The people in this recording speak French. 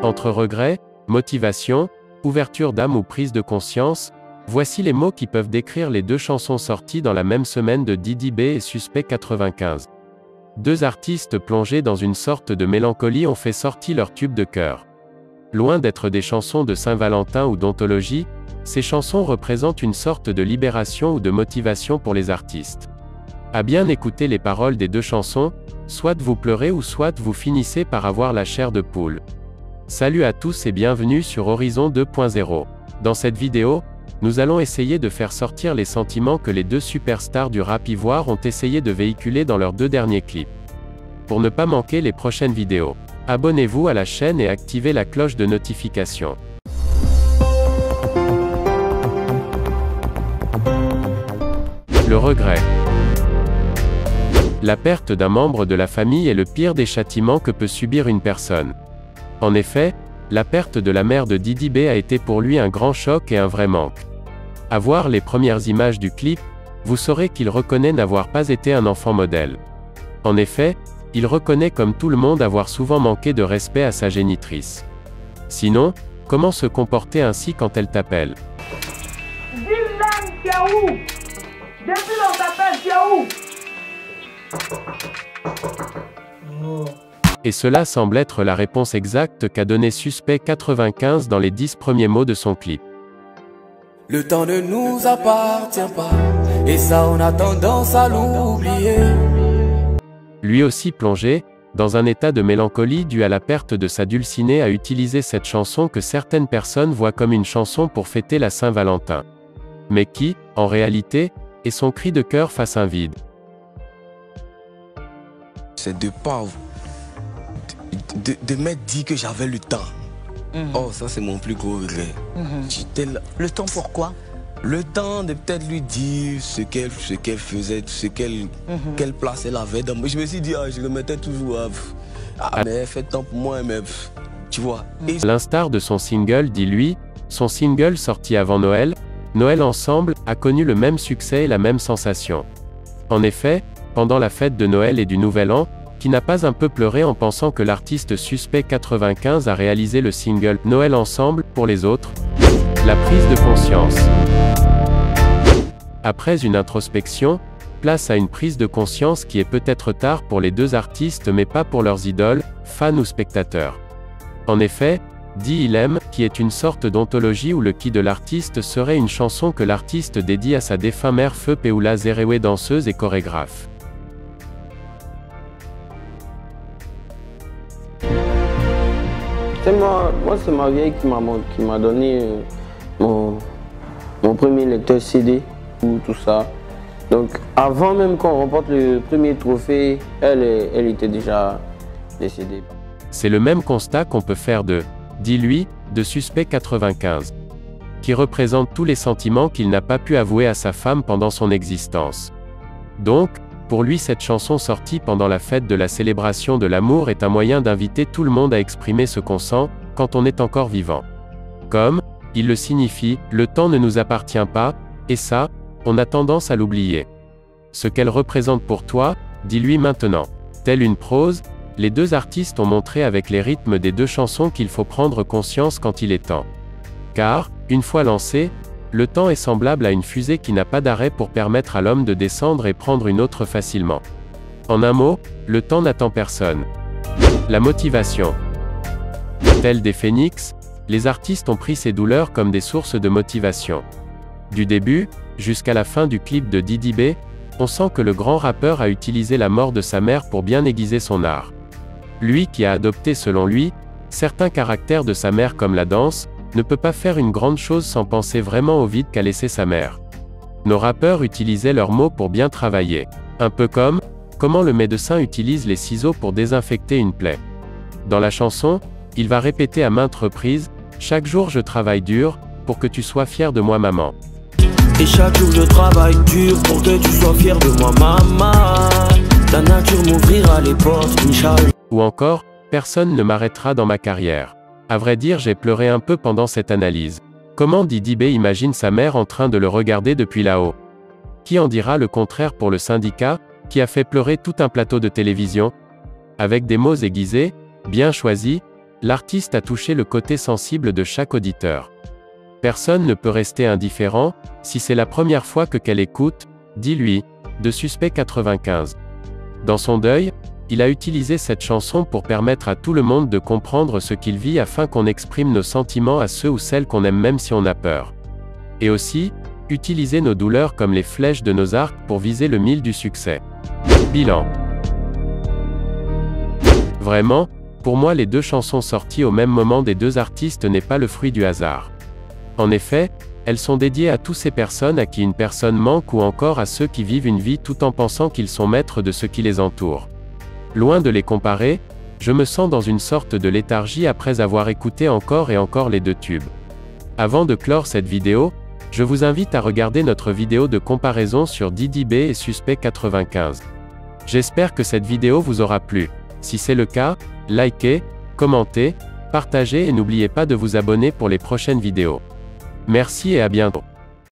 Entre regret, motivation, ouverture d'âme ou prise de conscience, voici les mots qui peuvent décrire les deux chansons sorties dans la même semaine de Didi B et Suspect 95. Deux artistes plongés dans une sorte de mélancolie ont fait sortir leur tube de cœur. Loin d'être des chansons de Saint-Valentin ou d'anthologie, ces chansons représentent une sorte de libération ou de motivation pour les artistes. À bien écouter les paroles des deux chansons, soit vous pleurez ou soit vous finissez par avoir la chair de poule. Salut à tous et bienvenue sur Horizon 2.0. Dans cette vidéo, nous allons essayer de faire sortir les sentiments que les deux superstars du rap ivoire ont essayé de véhiculer dans leurs deux derniers clips. Pour ne pas manquer les prochaines vidéos, abonnez-vous à la chaîne et activez la cloche de notification. Le regret. La perte d'un membre de la famille est le pire des châtiments que peut subir une personne. En effet, la perte de la mère de Didi B a été pour lui un grand choc et un vrai manque. À voir les premières images du clip, vous saurez qu'il reconnaît n'avoir pas été un enfant modèle. En effet, il reconnaît comme tout le monde avoir souvent manqué de respect à sa génitrice. Sinon, comment se comporter ainsi quand elle t'appelle? Dis-le, tu es où? Depuis on t'appelle, tu es où? Et cela semble être la réponse exacte qu'a donné Suspect 95 dans les 10 premiers mots de son clip. Le temps ne nous appartient pas, et ça on a tendance à l'oublier. Lui aussi plongé, dans un état de mélancolie dû à la perte de sa dulcinée, a utilisé cette chanson que certaines personnes voient comme une chanson pour fêter la Saint-Valentin. Mais qui, en réalité, est son cri de cœur face à un vide. C'est de pas de m'être dit que j'avais le temps. Oh, ça c'est mon plus gros regret. J'étais là. Le temps pourquoi? Le temps de peut-être lui dire ce qu'elle faisait, quelle place elle avait dans moi. Je me suis dit, je le mettais toujours mais elle fait temps pour moi, mais tu vois. À l'instar de son single Dis lui, son single sorti avant Noël, Noël ensemble, a connu le même succès et la même sensation. En effet, pendant la fête de Noël et du Nouvel An, qui n'a pas un peu pleuré en pensant que l'artiste Suspect 95 a réalisé le single « Noël ensemble » pour les autres? La prise de conscience. Après une introspection, place à une prise de conscience qui est peut-être tard pour les deux artistes mais pas pour leurs idoles, fans ou spectateurs. En effet, Dit il aime, qui est une sorte d'anthologie où le qui de l'artiste serait une chanson que l'artiste dédie à sa défunt mère Feu Peoula Zerewe, danseuse et chorégraphe. Moi c'est ma vieille qui m'a donné mon premier lecteur CD, tout ça. Donc avant même qu'on remporte le premier trophée, elle était déjà décédée. C'est le même constat qu'on peut faire de « Dis-lui » de Suspect 95, qui représente tous les sentiments qu'il n'a pas pu avouer à sa femme pendant son existence. Donc, pour lui cette chanson sortie pendant la fête de la célébration de l'amour est un moyen d'inviter tout le monde à exprimer ce qu'on sent, quand on est encore vivant. Comme, il le signifie, le temps ne nous appartient pas, et ça, on a tendance à l'oublier. Ce qu'elle représente pour toi, dis-lui maintenant. Telle une prose, les deux artistes ont montré avec les rythmes des deux chansons qu'il faut prendre conscience quand il est temps. Car, une fois lancé, le temps est semblable à une fusée qui n'a pas d'arrêt pour permettre à l'homme de descendre et prendre une autre facilement. En un mot, le temps n'attend personne. La motivation. Tels des phénix, les artistes ont pris ces douleurs comme des sources de motivation. Du début, jusqu'à la fin du clip de Didi B, on sent que le grand rappeur a utilisé la mort de sa mère pour bien aiguiser son art. Lui qui a adopté selon lui, certains caractères de sa mère comme la danse, ne peut pas faire une grande chose sans penser vraiment au vide qu'a laissé sa mère. Nos rappeurs utilisaient leurs mots pour bien travailler. Un peu comme, comment le médecin utilise les ciseaux pour désinfecter une plaie. Dans la chanson, il va répéter à maintes reprises, « Chaque jour je travaille dur, pour que tu sois fier de moi maman. » Et chaque jour je travaille dur pour que tu sois fier de moi maman. Ta nature m'ouvrira les portes, Inch'Allah. Ou encore, « Personne ne m'arrêtera dans ma carrière. » À vrai dire, j'ai pleuré un peu pendant cette analyse. Comment Didi B imagine sa mère en train de le regarder depuis là-haut? Qui en dira le contraire pour le syndicat, qui a fait pleurer tout un plateau de télévision? Avec des mots aiguisés, bien choisis, L'artiste a touché le côté sensible de chaque auditeur. Personne ne peut rester indifférent, si c'est la première fois qu'elle écoute, dis-lui, de Suspect 95. Dans son deuil, il a utilisé cette chanson pour permettre à tout le monde de comprendre ce qu'il vit afin qu'on exprime nos sentiments à ceux ou celles qu'on aime même si on a peur. Et aussi, utiliser nos douleurs comme les flèches de nos arcs pour viser le mille du succès. Bilan. Vraiment, pour moi les deux chansons sorties au même moment des deux artistes n'est pas le fruit du hasard. En effet, elles sont dédiées à toutes ces personnes à qui une personne manque ou encore à ceux qui vivent une vie tout en pensant qu'ils sont maîtres de ce qui les entoure. Loin de les comparer, je me sens dans une sorte de léthargie après avoir écouté encore et encore les deux tubes. Avant de clore cette vidéo, je vous invite à regarder notre vidéo de comparaison sur Didi B et Suspect 95. J'espère que cette vidéo vous aura plu. Si c'est le cas, likez, commentez, partagez et n'oubliez pas de vous abonner pour les prochaines vidéos. Merci et à bientôt.